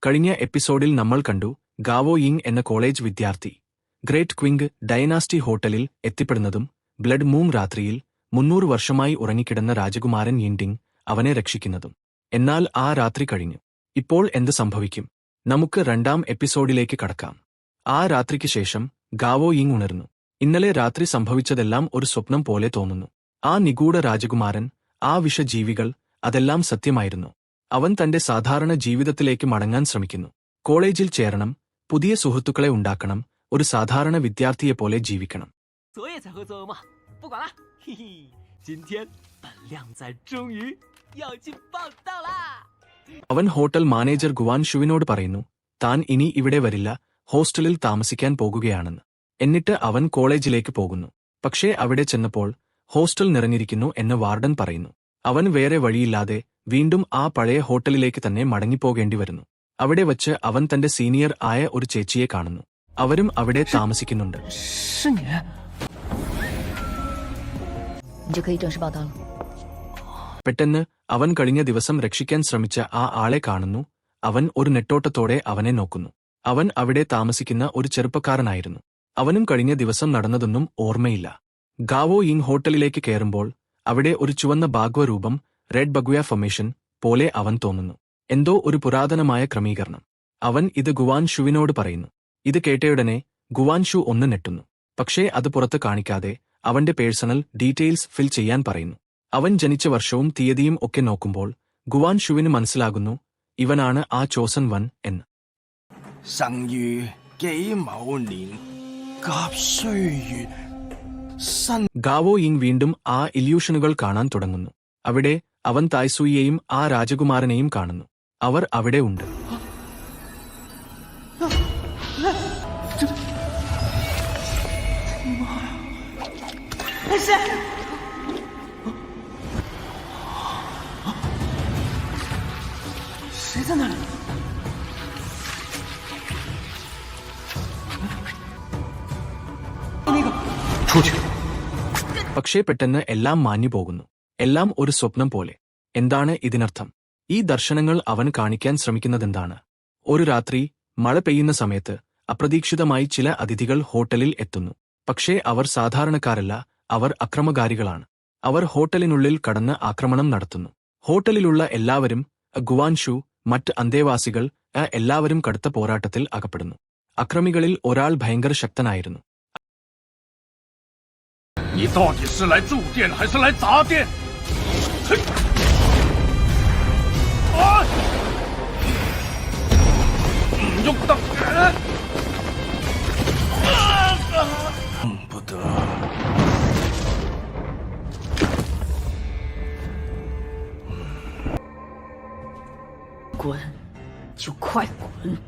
കഴിഞ്ഞ എപ്പിസോഡിൽ നമ്മൾ കണ്ടു ഗാവോ യിങ് എന്ന കോളേജ് വിദ്യാർത്ഥി ഗ്രേറ്റ് ക്വിങ് ഡൈനാസ്റ്റി ഹോട്ടലിൽ എത്തിപ്പെടുന്നതും ബ്ലഡ് മൂൺ രാത്രിയിൽ 300 വർഷമായി ഉറങ്ങിക്കിടന്ന രാജകുമാരൻ യിൻഡിങ് അവനെ രക്ഷിക്കുന്നതും. എന്നാൽ ആ രാത്രി കഴിഞ്ഞു. ഇപ്പോൾ എന്ത് സംഭവിക്കും? നമുക്ക് രണ്ടാം എപ്പിസോഡിലേക്ക് കടക്കാം. ആ രാത്രിക്ക് ശേഷം ഗാവോ യിങ് ഉണർന്നു. ഇന്നലെ രാത്രി സംഭവിച്ചതെല്ലാം ഒരു സ്വപ്നം പോലെ തോന്നുന്നു. ആ നിഗൂഢ രാജകുമാരൻ, ആ വിഷജീവികൾ, അതെല്ലാം സത്യമായിരുന്നു. അവൻ തന്റെ സാധാരണ ജീവിതത്തിലേക്ക് മടങ്ങാൻ ശ്രമിക്കുന്നു. കോളേജിൽ ചേരണം, പുതിയ സുഹൃത്തുക്കളെ ഉണ്ടാക്കണം, ഒരു സാധാരണ വിദ്യാർത്ഥിയെപ്പോലെ ജീവിക്കണം. അവൻ ഹോട്ടൽ മാനേജർ ഗുവാൻ ഷുവിനോട് പറയുന്നു താൻ ഇനി ഇവിടെ വരില്ല, ഹോസ്റ്റലിൽ താമസിക്കാൻ പോകുകയാണെന്ന്. എന്നിട്ട് അവൻ കോളേജിലേക്ക് പോകുന്നു. പക്ഷേ അവിടെ ചെന്നപ്പോൾ ഹോസ്റ്റൽ നിറഞ്ഞിരിക്കുന്നു എന്ന് വാർഡൻ പറയുന്നു. അവൻ വേറെ വഴിയില്ലാതെ വീണ്ടും ആ പഴയ ഹോട്ടലിലേക്ക് തന്നെ മടങ്ങിപ്പോകേണ്ടി വരുന്നു. അവിടെ വച്ച് അവൻ തന്റെ സീനിയർ ആയ ഒരു ചേച്ചിയെ കാണുന്നു. അവരും അവിടെ താമസിക്കുന്നുണ്ട്. പെട്ടെന്ന് അവൻ കഴിഞ്ഞ ദിവസം രക്ഷിക്കാൻ ശ്രമിച്ച ആ ആളെ കാണുന്നു. അവൻ ഒരു നെട്ടോട്ടത്തോടെ അവനെ നോക്കുന്നു. അവൻ അവിടെ താമസിക്കുന്ന ഒരു ചെറുപ്പക്കാരനായിരുന്നു. അവനും കഴിഞ്ഞ ദിവസം നടന്നതൊന്നും ഓർമ്മയില്ല. ഗാവോ യിങ് ഹോട്ടലിലേക്ക് കയറുമ്പോൾ അവിടെ ഒരു ചുവന്ന ഭാഗ്വരൂപം, റെഡ് ബഗുയ ഫൊമേഷൻ പോലെ അവൻ തോന്നുന്നു. എന്തോ ഒരു പുരാതനമായ ക്രമീകരണം. അവൻ ഇത് ഗുവാൻ ഷുവിനോട് പറയുന്നു. ഇത് കേട്ടയുടനെ ഗുവാൻ ഷു ഒന്ന് നെട്ടുന്നു. പക്ഷേ അത് പുറത്ത് കാണിക്കാതെ അവന്റെ പേഴ്സണൽ ഡീറ്റെയിൽസ് ഫിൽ ചെയ്യാൻ പറയുന്നു. അവൻ ജനിച്ച വർഷവും തീയതിയും ഒക്കെ നോക്കുമ്പോൾ ഗുവാൻ ഷുവിന് മനസ്സിലാകുന്നു ഇവനാണ് ആ ചോസൻ വൺ എന്ന്. ഗാവോ യിങ് വീണ്ടും ആ ഇല്യൂഷനുകൾ കാണാൻ തുടങ്ങുന്നു. അവിടെ അവൻ തായ്സൂയിയെയും ആ രാജകുമാരനെയും കാണുന്നു. അവർ അവിടെ ഉണ്ട്. പക്ഷേ പെട്ടെന്ന് എല്ലാം മാഞ്ഞു പോകുന്നു. എല്ലാം ഒരു സ്വപ്നം പോലെ. എന്താണ് ഇതിനർത്ഥം? ഈ ദർശനങ്ങൾ അവൻ കാണിക്കാൻ ശ്രമിക്കുന്നതെന്താണ്? ഒരു രാത്രി മഴ പെയ്യുന്ന സമയത്ത് അപ്രതീക്ഷിതമായി ചില അതിഥികൾ ഹോട്ടലിൽ എത്തുന്നു. പക്ഷേ അവർ സാധാരണക്കാരല്ല, അവർ അക്രമകാരികളാണ്. അവർ ഹോട്ടലിനുള്ളിൽ കടന്ന് ആക്രമണം നടത്തുന്നു. ഹോട്ടലിലുള്ള എല്ലാവരും, ഗുവാൻ ഷു, മറ്റ് അന്തേവാസികൾ എല്ലാവരും കടുത്ത പോരാട്ടത്തിൽ അകപ്പെടുന്നു. അക്രമികളിൽ ഒരാൾ ഭയങ്കര ശക്തനായിരുന്നു. 你到底是来住店还是来砸店？用不到，不得。滚，就快滚！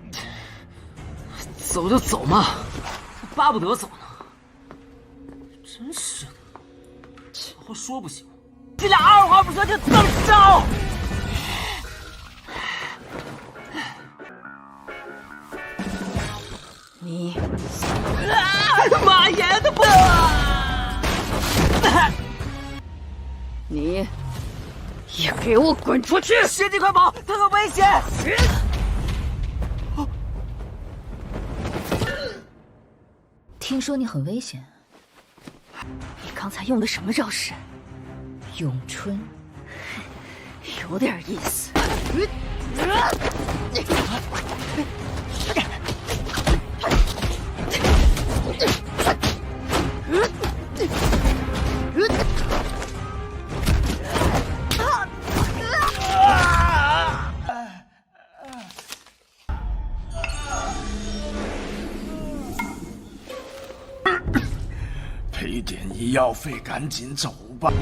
走就走嘛，巴不得走呢。 真是的，前话说不行，这俩二话不说就这么着。你，妈耶的不！你也给我滚出去！师弟快跑，他很危险！听说你很危险。 你刚才用的什么招式？咏春，有点意思。赔点医药费，赶紧走吧！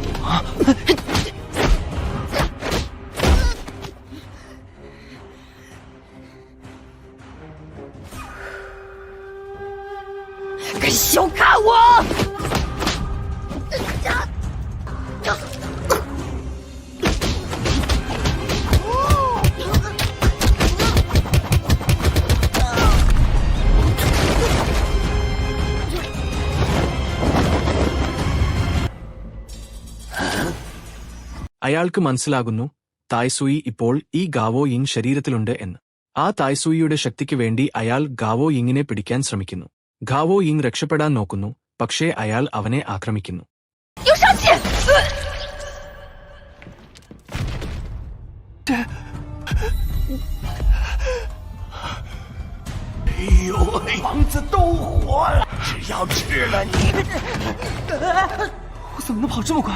敢小看我！അയാൾക്ക് മനസ്സിലാകുന്നു തായ്സൂയി ഇപ്പോൾ ഈ ഗാവോ യിങ് ശരീരത്തിലുണ്ട് എന്ന്. ആ തായ്സൂയിയുടെ ശക്തിക്ക് വേണ്ടി അയാൾ ഗാവോ യിങ്ങിനെ പിടിക്കാൻ ശ്രമിക്കുന്നു. ഗാവോ യിങ് രക്ഷപ്പെടാൻ നോക്കുന്നു, പക്ഷേ അയാൾ അവനെ ആക്രമിക്കുന്നു. 有杀气！ 哎呦喂，房子都活了，只要吃了你，我怎么能跑这么快？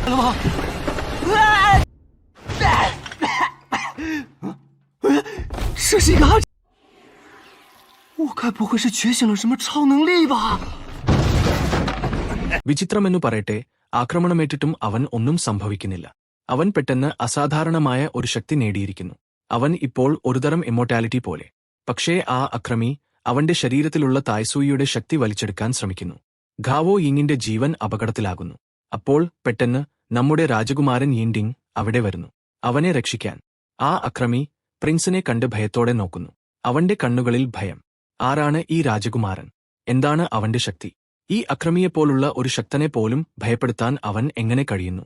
来了吗？这是一个阿，我该不会是觉醒了什么超能力吧？ വിചിത്രമെന്നു പറയട്ടെ, ആക്രമണമേറ്റിട്ടും അവൻ ഒന്നും സംഭവിക്കുന്നില്ല. അവൻ പെട്ടെന്ന് അസാധാരണമായ ഒരു ശക്തി നേടിയിരിക്കുന്നു. അവൻ ഇപ്പോൾ ഒരുതരം ഇമ്മോർട്ടാലിറ്റി പോലെ. പക്ഷേ ആ അക്രമി അവന്റെ ശരീരത്തിലുള്ള തായ്സൂയിയുടെ ശക്തി വലിച്ചെടുക്കാൻ ശ്രമിക്കുന്നു. ഗാവോ യിങ്ങിന്റെ ജീവൻ അപകടത്തിലാകുന്നു. അപ്പോൾ പെട്ടെന്ന് നമ്മുടെ രാജകുമാരൻ യിൻഡിങ് അവിടെ വരുന്നു, അവനെ രക്ഷിക്കാൻ. ആ അക്രമി പ്രിൻസിനെ കണ്ട് ഭയത്തോടെ നോക്കുന്നു. അവന്റെ കണ്ണുകളിൽ ഭയം. ആരാണ് ഈ രാജകുമാരൻ? എന്താണ് അവന്റെ ശക്തി? ഈ അക്രമിയെപ്പോലുള്ള ഒരു ശക്തനെ പോലും ഭയപ്പെടുത്താൻ അവൻ എങ്ങനെ കഴിയുന്നു?